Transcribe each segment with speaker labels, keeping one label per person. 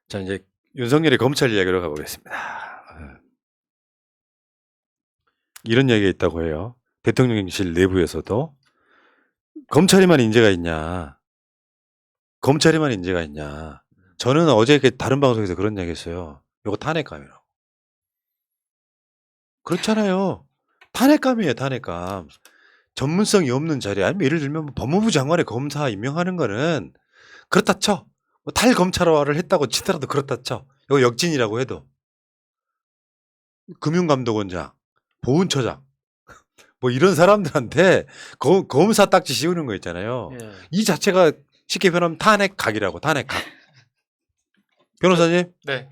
Speaker 1: 자, 이제 윤석열의 검찰 이야기로 가보겠습니다. 이런 얘기가 있다고 해요. 대통령실 내부에서도 검찰에만 인재가 있냐. 검찰에만 인재가 있냐. 저는 어제 다른 방송에서 그런 얘기 했어요. 이거 탄핵감이라고. 그렇잖아요. 탄핵감이에요, 탄핵감. 전문성이 없는 자리, 아니면 예를 들면 법무부 장관의 검사 임명하는 거는 그렇다 쳐. 뭐 탈검찰화를 했다고 치더라도 그렇다 쳐. 이거 역진이라고 해도. 금융감독원장, 보훈처장, 뭐 이런 사람들한테 검사 딱지 씌우는 거 있잖아요.
Speaker 2: 예.
Speaker 1: 이 자체가 쉽게 표현하면 탄핵각이라고, 탄핵각. 변호사님?
Speaker 3: 네.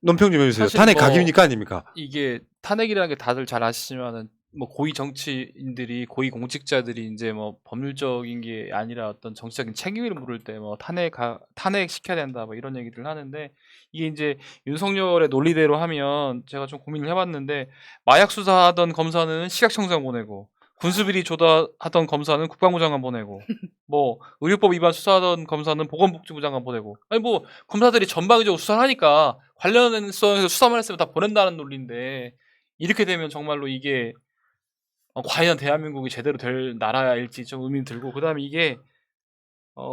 Speaker 1: 논평 좀 해주세요.
Speaker 3: 사실
Speaker 1: 탄핵각입니까 아닙니까?
Speaker 3: 이게 탄핵이라는 게 다들 잘 아시지만은 뭐 고위 정치인들이 고위 공직자들이 이제 뭐 법률적인 게 아니라 어떤 정치적인 책임을 물을 때 뭐 탄핵 시켜야 된다 뭐 이런 얘기들을 하는데 이게 이제 윤석열의 논리대로 하면 제가 좀 고민을 해봤는데 마약 수사하던 검사는 시각청장 보내고 군수비리 조사하던 검사는 국방부 장관 보내고 뭐 의료법 위반 수사하던 검사는 보건복지부 장관 보내고 아니 뭐 검사들이 전방위적으로 수사를 하니까 관련성에서 수사만 했으면 다 보낸다는 논리인데 이렇게 되면 정말로 이게 과연 대한민국이 제대로 될 나라일지 좀 의문이 들고 그다음에 이게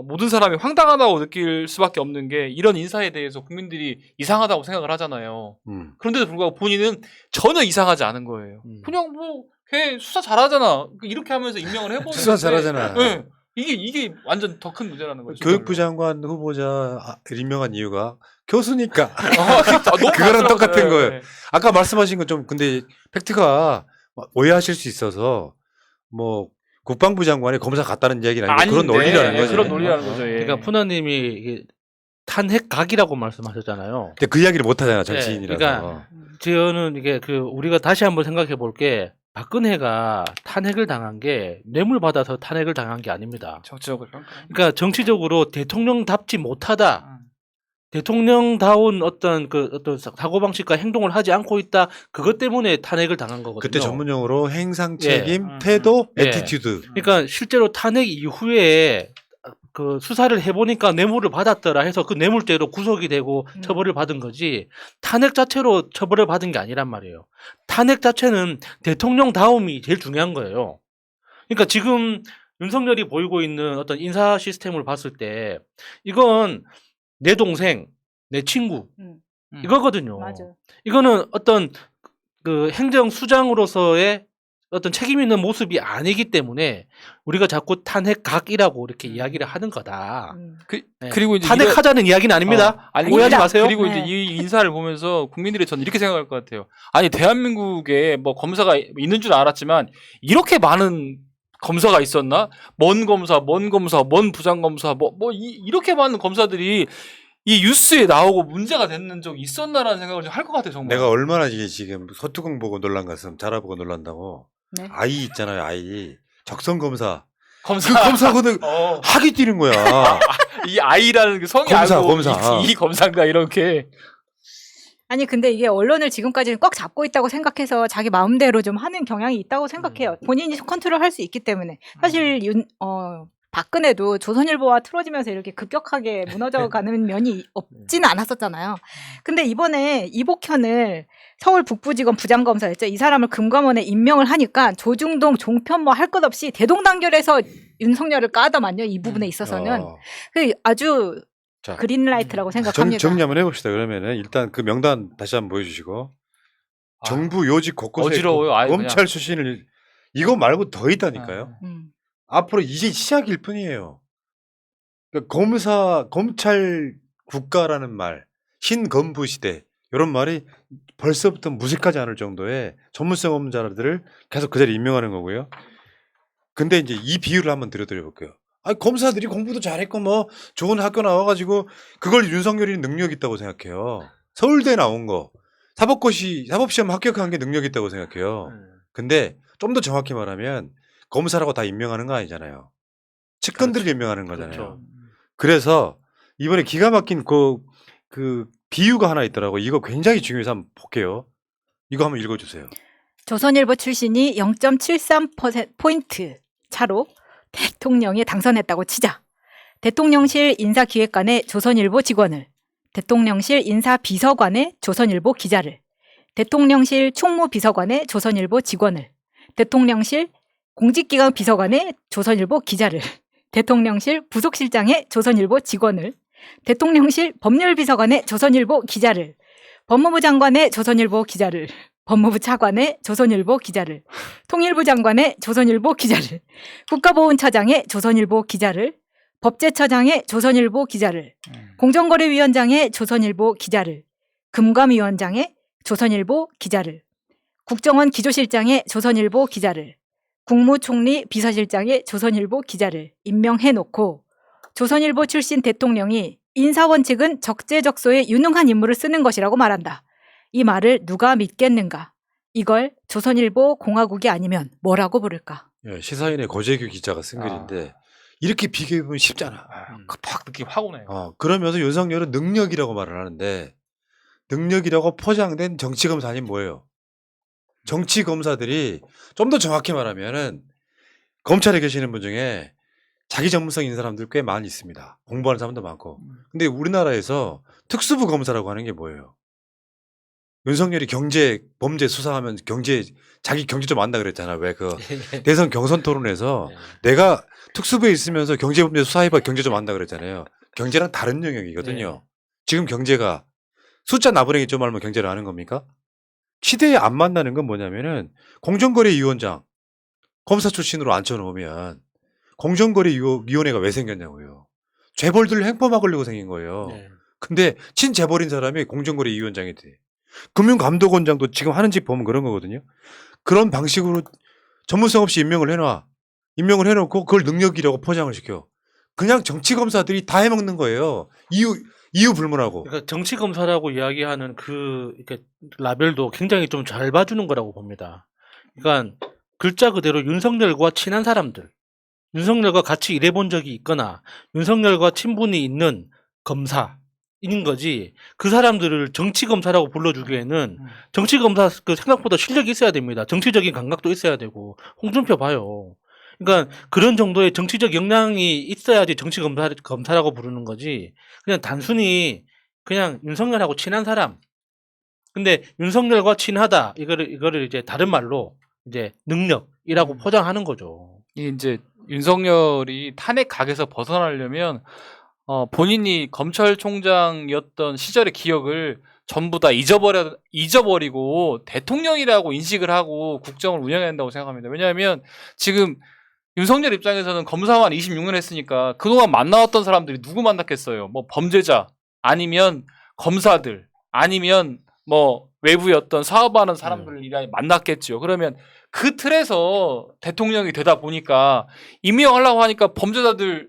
Speaker 3: 모든 사람이 황당하다고 느낄 수밖에 없는 게 이런 인사에 대해서 국민들이 이상하다고 생각을 하잖아요. 그런데도 불구하고 본인은 전혀 이상하지 않은 거예요. 그냥 뭐 걔 수사 잘하잖아. 이렇게 하면서 임명을 해보는
Speaker 1: 수사 잘하잖아.
Speaker 3: 네. 이게 완전 더 큰 문제라는 거죠.
Speaker 1: 교육부 장관 후보자 임명한 이유가 교수니까.
Speaker 3: 너무
Speaker 1: 그거랑 똑같은 거예요.
Speaker 3: 네.
Speaker 1: 아까 말씀하신 건 좀 근데 팩트가 오해하실 수 있어서 뭐 국방부 장관이 검사 갔다는 얘기는 아니고 그런 논리라는
Speaker 3: 예,
Speaker 1: 거죠.
Speaker 3: 그런 논리라는 거죠. 예.
Speaker 2: 그러니까 푸너님이 이게 탄핵각이라고 말씀하셨잖아요.
Speaker 1: 근데 그 이야기를 못 하잖아, 정치인이라서.
Speaker 2: 그러니까 저는 이게 우리가 다시 한번 생각해 볼 게 박근혜가 탄핵을 당한 게 뇌물 받아서 탄핵을 당한 게 아닙니다.
Speaker 3: 정치적으로 평가.
Speaker 2: 그러니까 정치적으로 대통령답지 못하다. 대통령다운 어떤 사고방식과 행동을 하지 않고 있다. 그것 때문에 탄핵을 당한 거거든요.
Speaker 1: 그때 전문용어로 행상 책임,
Speaker 3: 예.
Speaker 1: 태도,
Speaker 2: 예.
Speaker 1: 애티튜드.
Speaker 2: 그러니까 실제로 탄핵 이후에 그 수사를 해보니까 뇌물을 받았더라 해서 그 뇌물죄로 구속이 되고 처벌을 받은 거지 탄핵 자체로 처벌을 받은 게 아니란 말이에요. 탄핵 자체는 대통령다움이 제일 중요한 거예요. 그러니까 지금 윤석열이 보이고 있는 어떤 인사 시스템을 봤을 때 이건 내 동생, 내 친구 이거거든요.
Speaker 4: 맞아.
Speaker 2: 이거는 어떤 그 행정수장으로서의 어떤 책임 있는 모습이 아니기 때문에 우리가 자꾸 탄핵각이라고 이렇게 이야기를 하는 거다. 네.
Speaker 3: 그리고 이제
Speaker 2: 탄핵하자는 이야기는 아닙니다. 오해하지 마세요.
Speaker 3: 그리고
Speaker 4: 네.
Speaker 3: 이제 이 인사를 보면서 국민들이 전 이렇게 생각할 것 같아요. 아니 대한민국에 뭐 검사가 있는 줄 알았지만 이렇게 많은 검사가 있었나? 먼 검사, 먼 부장검사, 이렇게 많은 검사들이 이 뉴스에 나오고 문제가 되는 적이 있었나라는 생각을 좀 할 것 같아요, 정말.
Speaker 1: 내가 얼마나 이게 지금 서투공 보고 놀란 것은 자라보고 놀란다고.
Speaker 4: 네.
Speaker 1: 아이 있잖아요, 아이. 적성검사.
Speaker 3: 검사.
Speaker 1: 그 검사거든 학이 뛰는 거야.
Speaker 3: 이 아이라는 그 성이
Speaker 1: 검사,
Speaker 3: 알고
Speaker 1: 검사.
Speaker 3: 이 검사인가 이렇게.
Speaker 4: 아니 근데 이게 언론을 지금까지는 꽉 잡고 있다고 생각해서 자기 마음대로 좀 하는 경향이 있다고 생각해요. 본인이 컨트롤할 수 있기 때문에. 사실 박근혜도 조선일보와 틀어지면서 이렇게 급격하게 무너져가는 면이 없지는 않았었잖아요. 근데 이번에 이복현을 서울 북부지검 부장검사였죠. 이 사람을 금감원에 임명을 하니까 조중동 종편 뭐 할 것 없이 대동단결해서 윤석열을 까다만요. 이 부분에 있어서는 그 아주
Speaker 1: 자,
Speaker 4: 그린라이트라고 생각합니다.
Speaker 1: 정리 한번 해봅시다. 그러면은 일단 그 명단 다시 한번 보여주시고 정부 요직 곳곳에
Speaker 3: 어지러워요. 아예
Speaker 1: 검찰
Speaker 3: 그냥.
Speaker 1: 출신을 이거 말고 더 있다니까요. 앞으로 이제 시작일 뿐이에요. 그러니까 검찰 국가라는 말, 신검부 시대 이런 말이 벌써부터 무색하지 않을 정도의 전문성 없는 자들을 계속 그 자리에 임명하는 거고요. 근데 이제 이 비유를 한번 드려 볼게요. 아니, 검사들이 공부도 잘했고 뭐 좋은 학교 나와가지고 그걸 윤석열이 능력 있다고 생각해요. 서울대 나온 거, 사법시험 합격한 게 능력 있다고 생각해요. 근데 좀 더 정확히 말하면 검사라고 다 임명하는 거 아니잖아요. 측근들을 임명하는 거잖아요.
Speaker 2: 그렇죠.
Speaker 1: 그래서 이번에 기가 막힌 그 비유가 하나 있더라고. 이거 굉장히 중요해서 한번 볼게요. 이거 한번 읽어주세요.
Speaker 4: 조선일보 출신이 0.73%포인트 차로 대통령에 당선했다고 치자 대통령실 인사기획관의 조선일보 직원을 대통령실 인사비서관의 조선일보 기자를, 대통령실 총무비서관의 조선일보 직원을, 대통령실 공직기관 비서관의 조선일보 기자를, 대통령실 부속실장의 조선일보 직원을, 대통령실 법률비서관의 조선일보 기자를, 법무부 장관의 조선일보 기자를, 법무부 차관의 조선일보 기자를, 통일부 장관의 조선일보 기자를, 국가보훈처장의 조선일보 기자를, 법제처장의 조선일보 기자를, 공정거래위원장의 조선일보 기자를, 금감위원장의 조선일보 기자를, 국정원 기조실장의 조선일보 기자를, 국무총리 비서실장의 조선일보 기자를 임명해놓고 조선일보 출신 대통령이 인사원칙은 적재적소에 유능한 인물을 쓰는 것이라고 말한다. 이 말을 누가 믿겠는가? 이걸 조선일보 공화국이 아니면 뭐라고 부를까?
Speaker 1: 예, 시사인의 고재규 기자가 쓴 글인데 이렇게 비교해보면 쉽잖아.
Speaker 3: 팍 느낌 확 오네요.
Speaker 1: 그러면서 윤석열은 능력이라고 말을 하는데 능력이라고 포장된 정치검사는 뭐예요? 정치검사들이 좀 더 정확히 말하면은 검찰에 계시는 분 중에 자기 전문성 있는 사람들 꽤 많이 있습니다. 공부하는 사람도 많고. 근데 우리나라에서 특수부 검사라고 하는 게 뭐예요? 윤석열이 경제 범죄 수사하면 자기 경제 좀 안다 그랬잖아. 왜 그 대선 경선 토론에서 내가 특수부에 있으면서 경제 범죄 수사해봐 경제 좀 안다 그랬잖아요. 경제랑 다른 영역이거든요. 지금 경제가 숫자 나부랭이 좀 알면 경제를 아는 겁니까? 시대에 안 만나는 건 뭐냐면은 공정거래위원장 검사 출신으로 앉혀놓으면 공정거래위원회가 왜 생겼냐고요. 재벌들 횡포 막으려고 생긴 거예요.
Speaker 2: 네.
Speaker 1: 근데 친재벌인 사람이 공정거래위원장이 돼. 금융감독원장도 지금 하는 집 보면 그런 거거든요. 그런 방식으로 전문성 없이 임명을 해놔. 임명을 해놓고 그걸 능력이라고 포장을 시켜. 그냥 정치검사들이 다 해먹는 거예요. 이유 불문하고.
Speaker 2: 그러니까 정치 검사라고 이야기하는 이렇게 라벨도 굉장히 좀 잘 봐주는 거라고 봅니다. 그러니까 글자 그대로 윤석열과 친한 사람들, 윤석열과 같이 일해본 적이 있거나 윤석열과 친분이 있는 검사인 거지. 그 사람들을 정치 검사라고 불러주기에는 정치 검사 생각보다 실력이 있어야 됩니다. 정치적인 감각도 있어야 되고. 홍준표 봐요. 그러니까 그런 정도의 정치적 역량이 있어야지 정치 검사라고 부르는 거지. 그냥 단순히 그냥 윤석열하고 친한 사람. 근데 윤석열과 친하다. 이거를 이제 다른 말로 이제 능력이라고 포장하는 거죠.
Speaker 3: 이게 이제 윤석열이 탄핵 각에서 벗어나려면 본인이 검찰총장이었던 시절의 기억을 전부 다 잊어버리고 대통령이라고 인식을 하고 국정을 운영해야 된다고 생각합니다. 왜냐하면 지금 윤석열 입장에서는 검사만 26년 했으니까 그동안 만나왔던 사람들이 누구 만났겠어요? 뭐 범죄자 아니면 검사들 아니면 뭐 외부의 어떤 사업하는 사람들이랑 만났겠죠. 그러면 그 틀에서 대통령이 되다 보니까 임명하려고 하니까 범죄자들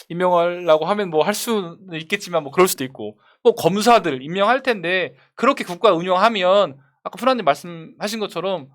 Speaker 3: 임명하려고 하면 뭐 할 수는 있겠지만 뭐 그럴 수도 있고 뭐 검사들 임명할 텐데 그렇게 국가 운영하면 아까 프란님 말씀하신 것처럼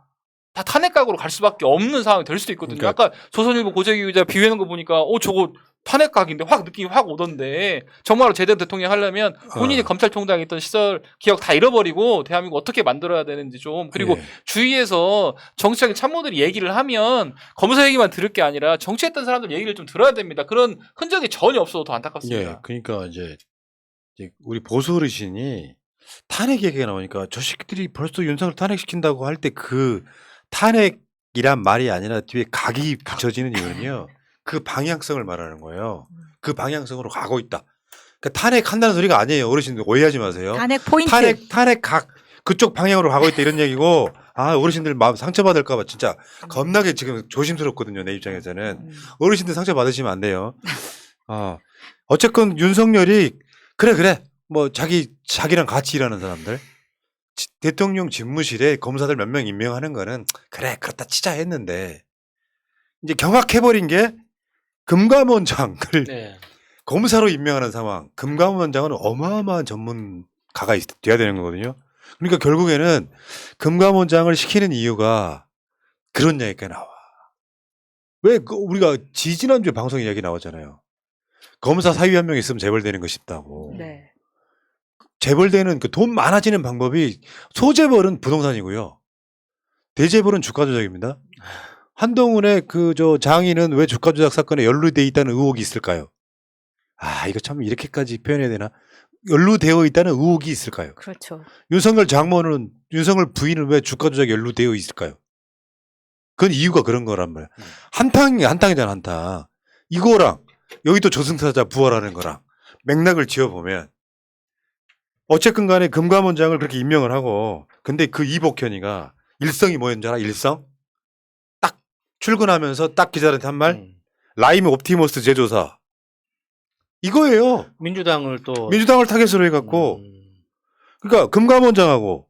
Speaker 3: 다 탄핵각으로 갈 수밖에 없는 상황이 될 수도 있거든요.
Speaker 1: 그러니까.
Speaker 3: 아까 조선일보 고재규 기자 비유하는 거 보니까 저거 탄핵각인데 확 느낌이 확 오던데 정말로 제대로 대통령 하려면 본인이 검찰총장 있던 시절 기억 다 잃어버리고 대한민국 어떻게 만들어야 되는지 좀 그리고
Speaker 1: 예.
Speaker 3: 주위에서 정치적인 참모들이 얘기를 하면 검사 얘기만 들을 게 아니라 정치했던 사람들 얘기를 좀 들어야 됩니다. 그런 흔적이 전혀 없어서 더 안타깝습니다.
Speaker 1: 예, 그러니까 이제 우리 보수 어르신이 탄핵 얘기가 나오니까 저 새끼들이 벌써 윤석열 탄핵시킨다고 할 때 그 탄핵이란 말이 아니라 뒤에 각이 붙여지는 이유는요. 그 방향성을 말하는 거예요. 그 방향성으로 가고 있다. 그러니까 탄핵한다는 소리가 아니에요. 어르신들 오해하지 마세요.
Speaker 4: 탄핵 포인트.
Speaker 1: 탄핵 각 그쪽 방향으로 가고 있다 이런 얘기고 어르신들 마음 상처받을까 봐 진짜 겁나게 지금 조심스럽거든요. 내 입장에서는. 어르신들 상처받으시면 안 돼요. 어쨌건 윤석열이 그래 뭐 자기랑 같이 일하는 사람들 대통령 집무실에 검사들 몇 명 임명하는 거는 그래 그렇다 치자 했는데 이제 경악해버린 게 금감원장을
Speaker 2: 네.
Speaker 1: 검사로 임명하는 상황. 금감원장은 어마어마한 전문가가 돼야 되는 거거든요. 그러니까 결국에는 금감원장을 시키는 이유가 그런 얘기가 나와. 왜 우리가 지난주에 방송 이야기 나왔잖아요. 검사 사위 한 명 있으면 재벌되는 거 쉽다고.
Speaker 4: 네.
Speaker 1: 재벌되는 그 돈 많아지는 방법이 소재벌은 부동산이고요. 대재벌은 주가 조작입니다. 한동훈의 장인은 왜 주가 조작 사건에 연루돼 있다는 의혹이 있을까요? 이거 참 이렇게까지 표현해야 되나? 연루되어 있다는 의혹이 있을까요?
Speaker 4: 그렇죠.
Speaker 1: 윤석열 장모는 윤석열 부인은 왜 주가 조작에 연루되어 있을까요? 그건 이유가 그런 거란 말이야. 한탕이잖아, 한탕. 이거랑 여기 또 저승사자 부활하는 거랑 맥락을 지어보면 어쨌든 간에 금감원장을 그렇게 임명을 하고 근데 그 이복현이가 일성이 뭐였는지 알아? 일성? 딱 출근하면서 딱 기자한테 한 말 라임 옵티머스 제조사 이거예요.
Speaker 2: 민주당을 또
Speaker 1: 민주당을 타겟으로 해갖고
Speaker 2: 음,
Speaker 1: 그러니까 금감원장하고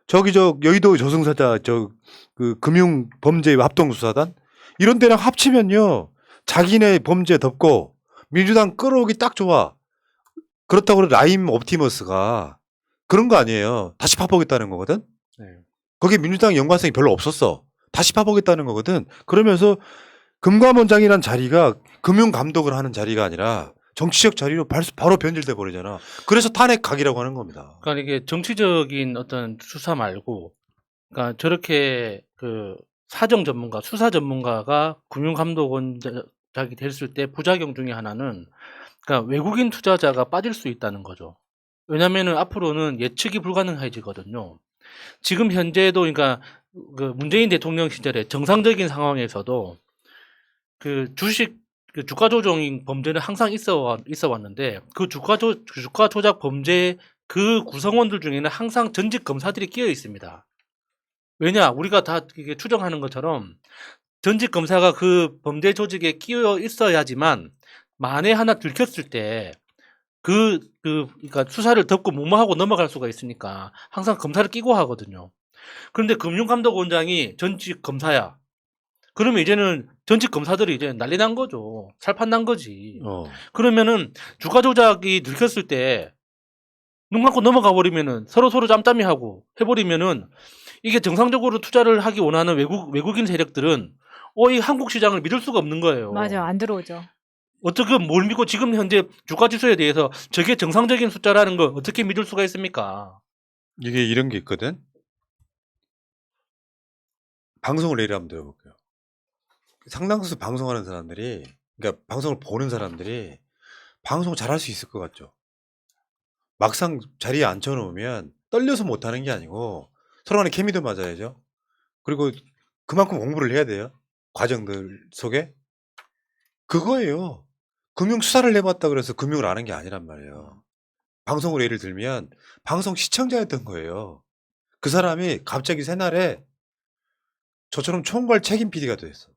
Speaker 1: 저기 저 여의도 저승사자 저 그 금융 범죄 합동 수사단 이런 데랑 합치면요 자기네 범죄 덮고 민주당 끌어오기 딱 좋아. 그렇다고 라임 옵티머스가 그런 거 아니에요. 다시 파보겠다는 거거든.
Speaker 2: 네.
Speaker 1: 거기에 민주당 연관성이 별로 없었어. 다시 파보겠다는 거거든. 그러면서 금감원장이란 자리가 금융 감독을 하는 자리가 아니라 정치적 자리로 바로 변질돼 버리잖아. 그래서 탄핵 각이라고 하는 겁니다.
Speaker 2: 그러니까 이게 정치적인 어떤 수사 말고, 그러니까 저렇게 그 사정 전문가, 수사 전문가가 금융감독원장이 됐을 때 부작용 중에 하나는, 그러니까 외국인 투자자가 빠질 수 있다는 거죠. 왜냐면은 앞으로는 예측이 불가능해지거든요. 지금 현재도 그러니까 그 문재인 대통령 시절에 정상적인 상황에서도 그 주식 그 주가 조정 범죄는 항상 있어 왔는데 그 주가 조작 범죄 그 구성원들 중에는 항상 전직 검사들이 끼어 있습니다. 왜냐? 우리가 다 이게 추정하는 것처럼 전직 검사가 그 범죄 조직에 끼어 있어야지만 만에 하나 들켰을 때 그러니까 수사를 덮고 무마하고 넘어갈 수가 있으니까 항상 검사를 끼고 하거든요. 그런데 금융감독원장이 전직 검사야. 그러면 이제는 전직 검사들이 이제 난리 난 거죠. 살판 난 거지. 그러면은 주가 조작이 들켰을 때 눈 감고 넘어가 버리면은 서로 짬짬이하고 해버리면은 이게 정상적으로 투자를 하기 원하는 외국인 세력들은 이 한국 시장을 믿을 수가 없는 거예요.
Speaker 4: 맞아, 안 들어오죠.
Speaker 2: 어떻게 뭘 믿고 지금 현재 주가 지수에 대해서 저게 정상적인 숫자라는 걸 어떻게 믿을 수가 있습니까?
Speaker 1: 이게 이런 게 있거든. 방송을 예를 한번 들어볼게요. 상당수 방송하는 사람들이 그러니까 방송을 보는 사람들이 방송 잘할 수 있을 것 같죠. 막상 자리에 앉혀놓으면 떨려서 못하는 게 아니고 서로 간에 케미도 맞아야죠. 그리고 그만큼 공부를 해야 돼요. 과정들 속에. 그거예요. 금융 수사를 해봤다 그래서 금융을 아는 게 아니란 말이에요. 방송으로 예를 들면 방송 시청자였던 거예요. 그 사람이 갑자기 새날에 저처럼 총괄 책임 PD가 됐어.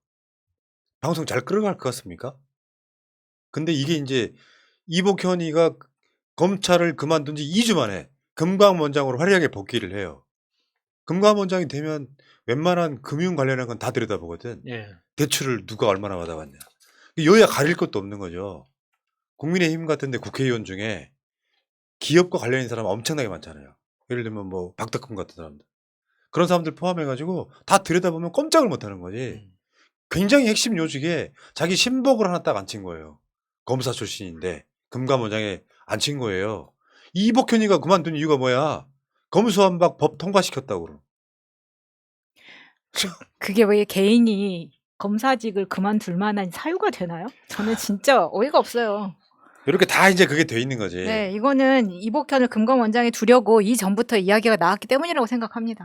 Speaker 1: 방송 잘 끌어갈 것 같습니까? 근데 이게 이제 이복현이가 검찰을 그만둔 지 2주 만에 금감원장으로 화려하게 복귀를 해요. 금감원장이 되면 웬만한 금융 관련한 건 다 들여다보거든.
Speaker 2: 예.
Speaker 1: 대출을 누가 얼마나 받아갔냐. 여야 가릴 것도 없는 거죠. 국민의힘 같은데 국회의원 중에 기업과 관련된 사람 엄청나게 많잖아요. 예를 들면 뭐 박덕흠 같은 사람들. 그런 사람들 포함해가지고 다 들여다보면 꼼짝을 못하는 거지. 굉장히 핵심 요직에 자기 신복을 하나 딱 앉힌 거예요. 검사 출신인데 금감원장에 앉힌 거예요. 이복현이가 그만둔 이유가 뭐야? 검수완박 법 통과시켰다고 그러.
Speaker 4: 그게 왜 개인이 검사직을 그만둘 만한 사유가 되나요? 저는 진짜 어이가 없어요.
Speaker 1: 이렇게 다 이제 그게 돼 있는 거지.
Speaker 4: 네, 이거는 이복현을 금감원장에 두려고 이전부터 이야기가 나왔기 때문이라고 생각합니다.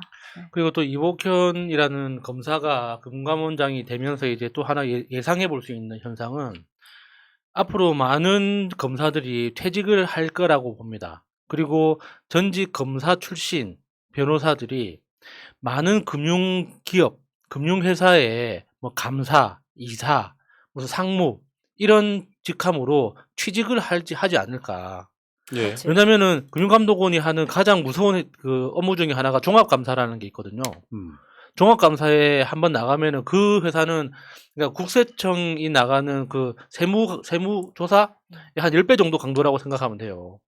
Speaker 2: 그리고 또 이복현이라는 검사가 금감원장이 되면서 이제 또 하나 예상해 볼 수 있는 현상은 앞으로 많은 검사들이 퇴직을 할 거라고 봅니다. 그리고 전직 검사 출신 변호사들이 많은 금융기업, 금융회사에 뭐 감사, 이사, 무슨 상무 이런 직함으로 취직을 하지 않을까.
Speaker 1: 예.
Speaker 4: 그치.
Speaker 2: 왜냐면은 금융감독원이 하는 가장 무서운 그 업무 중에 하나가 종합감사라는 게 있거든요. 종합감사에 한번 나가면은 그 회사는 그러니까 국세청이 나가는 그 세무조사 한 10배 정도 강도라고 생각하면 돼요.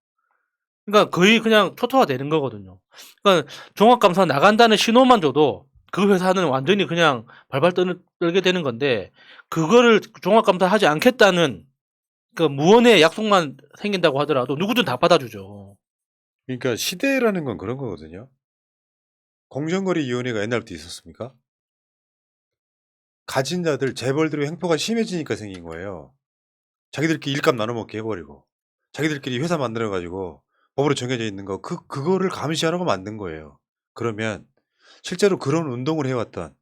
Speaker 2: 그러니까 거의 그냥 초토화 되는 거거든요. 그러니까 종합감사 나간다는 신호만 줘도 그 회사는 완전히 그냥 발발 떨게 되는 건데 그거를 종합감사 하지 않겠다는 그 무언의 약속만 생긴다고 하더라도 누구든 다 받아주죠.
Speaker 1: 그러니까 시대라는 건 그런 거거든요. 공정거래위원회가 옛날부터 있었습니까? 가진 자들, 재벌들의 횡포가 심해지니까 생긴 거예요. 자기들끼리 일감 나눠먹게 해버리고 자기들끼리 회사 만들어가지고 법으로 정해져 있는 거 그거를 감시하라고 만든 거예요. 그러면 실제로 그런 운동을 해왔던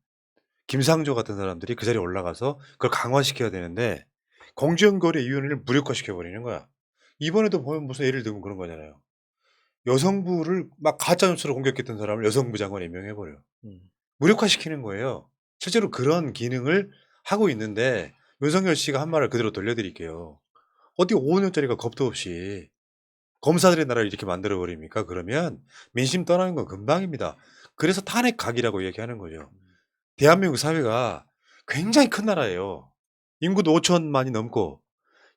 Speaker 1: 김상조 같은 사람들이 그 자리에 올라가서 그걸 강화시켜야 되는데 공정거래위원회를 무력화시켜 버리는 거야. 이번에도 보면 무슨 예를 들면 그런 거잖아요. 여성부를 막 가짜뉴스로 공격했던 사람을 여성부 장관에 임명해 버려. 무력화시키는 거예요. 실제로 그런 기능을 하고 있는데 윤석열 씨가 한 말을 그대로 돌려드릴게요. 어디 5년짜리가 겁도 없이 검사들의 나라를 이렇게 만들어 버립니까? 그러면 민심 떠나는 건 금방입니다. 그래서 탄핵 각이라고 얘기하는 거죠. 대한민국 사회가 굉장히 큰 나라예요. 인구도 5천만이 넘고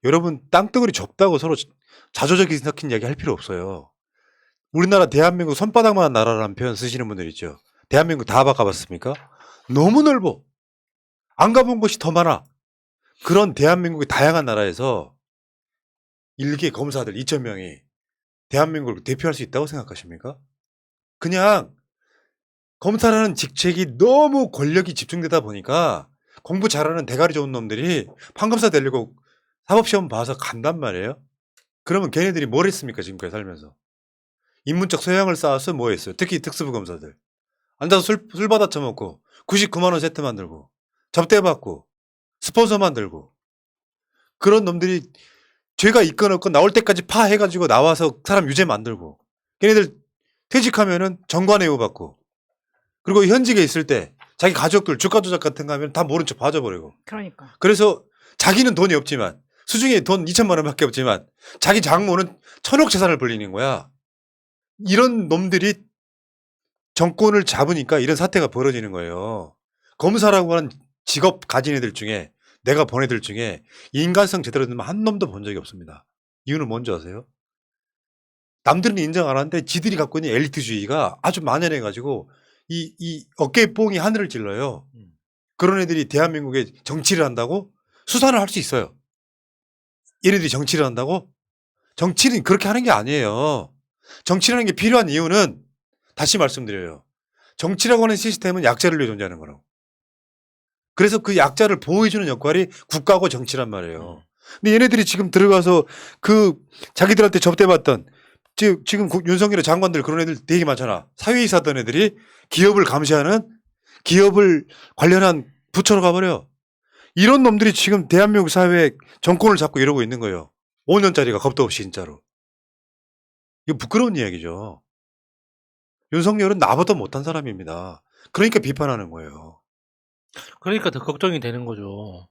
Speaker 1: 여러분 땅덩어리 좁다고 서로 자조적인 섞인 이야기 할 필요 없어요. 우리나라 대한민국 손바닥만한 나라라는 표현 쓰시는 분들 있죠. 대한민국 다 가봤습니까? 너무 넓어. 안 가본 곳이 더 많아. 그런 대한민국의 다양한 나라에서 일개 검사들 2,000명이 대한민국을 대표할 수 있다고 생각하십니까? 그냥 검사라는 직책이 너무 권력이 집중되다 보니까 공부 잘하는 대가리 좋은 놈들이 판검사 되려고 사법시험 봐서 간단 말이에요. 그러면 걔네들이 뭘 했습니까? 지금까지 살면서. 인문적 소양을 쌓아서 뭐 했어요? 특히 특수부 검사들. 앉아서 술 받아 처먹고 99만 원 세트 만들고 접대 받고 스폰서 만들고 그런 놈들이 죄가 있건 없건 나올 때까지 파해가지고 나와서 사람 유죄 만들고 걔네들 퇴직하면은 정관예우 받고 그리고 현직에 있을 때 자기 가족들 주가 조작 같은 거 하면 다 모른 척 봐줘버리고
Speaker 4: 그러니까.
Speaker 1: 그래서 자기는 돈이 없지만 수중에 돈 2천만 원밖에 없지만 자기 장모는 1,000억 재산을 불리는 거야. 이런 놈들이 정권을 잡으니까 이런 사태가 벌어지는 거예요. 검사라고 하는 직업 가진 애들 중에 내가 본 애들 중에 인간성 제대로 된 한 놈도 본 적이 없습니다. 이유는 뭔지 아세요? 남들은 인정 안 하는데 지들이 갖고 있는 엘리트주의가 아주 만연해가지고 이 어깨 뽕이 하늘을 찔러요. 그런 애들이 대한민국에 정치를 한다고 수사를 할 수 있어요. 얘네들이 정치를 한다고? 정치는 그렇게 하는 게 아니에요. 정치라는 게 필요한 이유는 다시 말씀드려요. 정치라고 하는 시스템은 약자를 위해 존재하는 거라고. 그래서 그 약자를 보호해주는 역할이 국가고 정치란 말이에요. 근데 얘네들이 지금 들어가서 그 자기들한테 접대받던 지금 윤석열의 장관들 그런 애들 되게 많잖아. 사회이사 하던 애들이 기업을 감시하는 기업을 관련한 부처로 가버려. 이런 놈들이 지금 대한민국 사회에 정권을 잡고 이러고 있는 거예요. 5년짜리가 겁도 없이 진짜로. 이거 부끄러운 이야기죠. 윤석열은 나보다 못한 사람입니다. 그러니까 비판하는 거예요.
Speaker 2: 그러니까 더 걱정이 되는 거죠.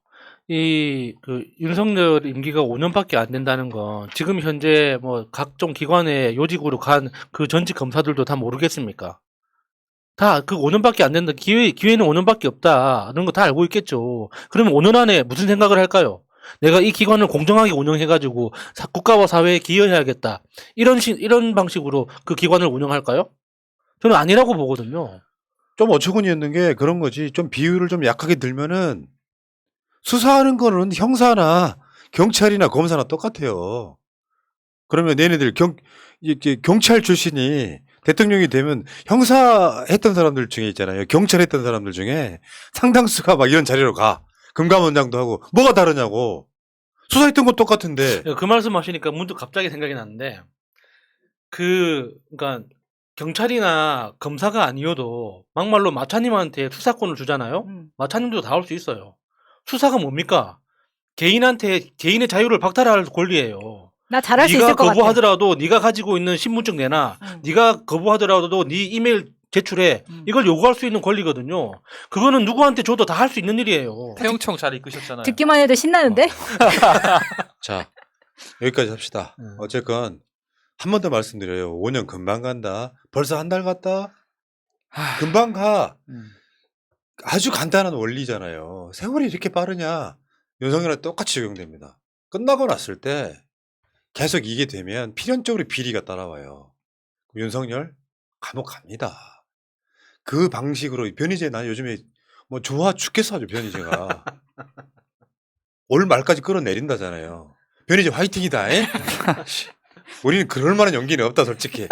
Speaker 2: 윤석열 임기가 5년밖에 안 된다는 건 지금 현재 뭐 각종 기관에 요직으로 간 그 전직 검사들도 다 모르겠습니까? 다 그 5년밖에 안 된다. 기회는 5년밖에 없다. 이런 거 다 알고 있겠죠. 그러면 5년 안에 무슨 생각을 할까요? 내가 이 기관을 공정하게 운영해가지고 국가와 사회에 기여해야겠다. 이런 방식으로 그 기관을 운영할까요? 저는 아니라고 보거든요.
Speaker 1: 좀 어처구니였는 게 그런 거지. 좀 비율을 좀 약하게 들면은 수사하는 거는 형사나 경찰이나 검사나 똑같아요. 그러면 얘네들 경찰 출신이 대통령이 되면 형사 했던 사람들 중에 있잖아요. 경찰 했던 사람들 중에 상당수가 막 이런 자리로 가. 금감원장도 하고. 뭐가 다르냐고. 수사했던 건 똑같은데.
Speaker 2: 그 말씀 하시니까 문득 갑자기 생각이 났는데, 그러니까 경찰이나 검사가 아니어도 막말로 마차님한테 수사권을 주잖아요. 마차님도 다 할 수 있어요. 수사가 뭡니까? 개인의 자유를 박탈할 권리예요.
Speaker 4: 나 잘할 수 있을
Speaker 2: 네가
Speaker 4: 것 같아.
Speaker 2: 거부하더라도 네가 가지고 있는 신분증 내놔. 네가 거부하더라도 네 이메일 제출해. 이걸 요구할 수 있는 권리거든요. 그거는 누구한테 줘도 다 할 수 있는 일이에요.
Speaker 3: 태영청 잘 이끄셨잖아요.
Speaker 4: 듣기만 해도 신나는데?
Speaker 1: 자, 여기까지 합시다. 어쨌건 한 번 더 말씀드려요. 5년 금방 간다. 벌써 한 달 갔다? 금방 가. 아주 간단한 원리잖아요. 세월이 이렇게 빠르냐? 윤석열한테 똑같이 적용됩니다. 끝나고 났을 때 계속 이게 되면 필연적으로 비리가 따라와요. 윤석열 감옥 갑니다. 그 방식으로 변희재 난 요즘에 뭐 좋아 죽겠어 아주 변희재가. 올 말까지 끌어내린다잖아요. 변희재 화이팅이다. 에? 우리는 그럴 만한 용기는 없다 솔직히.